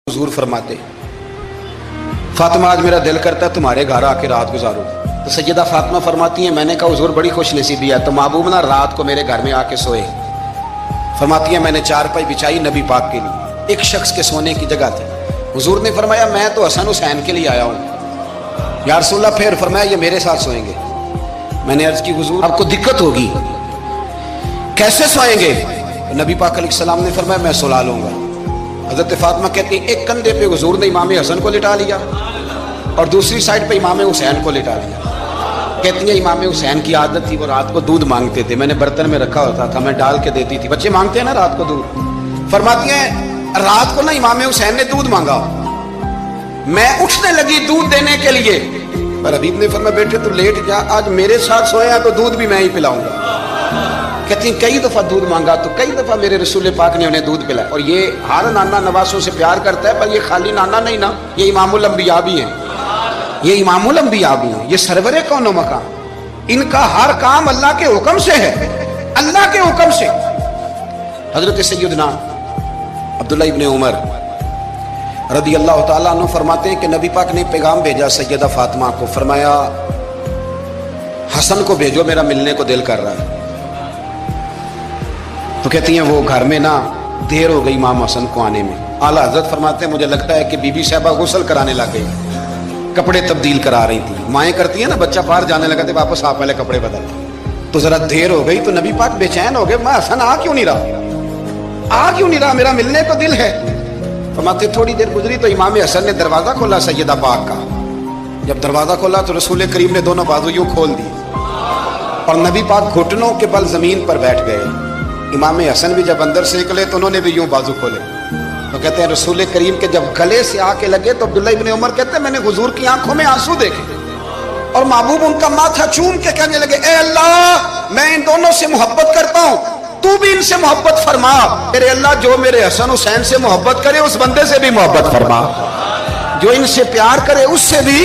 हुजूर फरमाते, फातिमा आज मेरा दिल करता है तुम्हारे घर आके रात गुजारूं। तो सैयदा फातिमा फरमाती हैं, मैंने कहा हुजूर बड़ी खुश नसीबी है, तो महबूब ना रात को मेरे घर में आके सोए। फरमाती हैं मैंने चारपाई बिछाई नबी पाक के लिए, एक शख्स के सोने की जगह थी। हुजूर ने फरमाया मैं तो हसन हुसैन के लिए आया हूँ। या रसूलल्लाह, फिर फरमाया ये मेरे साथ सोएंगे। मैंने अर्ज की हुजूर आपको दिक्कत होगी, कैसे सोएंगे? तो नबी पाक अलैहिस्सलाम ने फरमाया मैं सुला लूंगा। हजरत फातिमा कहती है एक कंधे पे हुजूर ने इमाम हसन को लिटा लिया और दूसरी साइड पे इमाम हुसैन को लिटा लिया। कहती है इमाम हुसैन की आदत थी, वो रात को दूध मांगते थे, मैंने बर्तन में रखा होता था, मैं डाल के देती थी, बच्चे मांगते हैं ना रात को दूध। फरमाती हैं रात को ना इमाम हुसैन ने दूध मांगा, मैं उठने लगी दूध देने के लिए, पर हबीब ने फरमाया बेटे तू लेट जा, आज मेरे साथ सोया तो दूध भी मैं ही पिलाऊंगा। कहती कई दफा दूध मांगा तो कई दफा मेरे रसूल पाक ने उन्हें दूध पिलाया। और ये हर नाना नवासों से प्यार करता है, पर ये खाली नाना नहीं ना, ये इमामुल अंबिया भी हैं, ये इमामुल अंबिया भी हैं, ये सरवरे कौनो मकाम, इनका हर काम अल्लाह के हुक्म से है, अल्लाह के हुक्म से। हजरत सैयदना अब्दुल्लाह इब्ने उमर रदी अल्लाह तआला अन्हु फरमाते हैं कि नबी पाक ने पैगाम भेजा सैयदा फातिमा को, फरमाया हसन को भेजो, मेरा मिलने को दिल कर रहा है। तो कहती हैं वो घर में ना देर हो गई इमाम हसन को आने में। आला हजरत फरमाते हैं मुझे लगता है कि बीबी साहबा गुस्ल कराने लग गई, कपड़े तब्दील करा रही थी। माएँ करती हैं ना, बच्चा बाहर जाने लगा तो वापस आप पहले कपड़े बदल, तो जरा देर हो गई। तो नबी पाक बेचैन हो गए, मैं हसन आ क्यों नहीं रहा, आ क्यों नहीं रहा, मेरा मिलने को दिल है। फरमाते थोड़ी देर गुजरी तो इमाम हसन ने दरवाजा खोला सैयदा पाक का। जब दरवाजा खोला तो रसूल करीम ने दोनों बाजू यूं खोल दिए और नबी पाक घुटनों के बल जमीन पर बैठ गए। इमाम हसन भी जब अंदर से निकले तो उन्होंने भी यूं बाजू खोले। तो कहते हैं रसूल करीम के जब गले से आके लगे तो अब्दुल्लाह इब्ने उमर कहते हैं मैंने हुजूर की आंखों में आंसू देखे और महबूब उनका माथा चूम के कहने लगे ए अल्लाह मैं इन दोनों से मोहब्बत करता हूँ, तू भी इनसे मोहब्बत फरमा। तेरे अल्लाह जो मेरे हसन हुसैन से मोहब्बत करे उस बंदे से भी मोहब्बत फरमा, जो इनसे प्यार करे उससे भी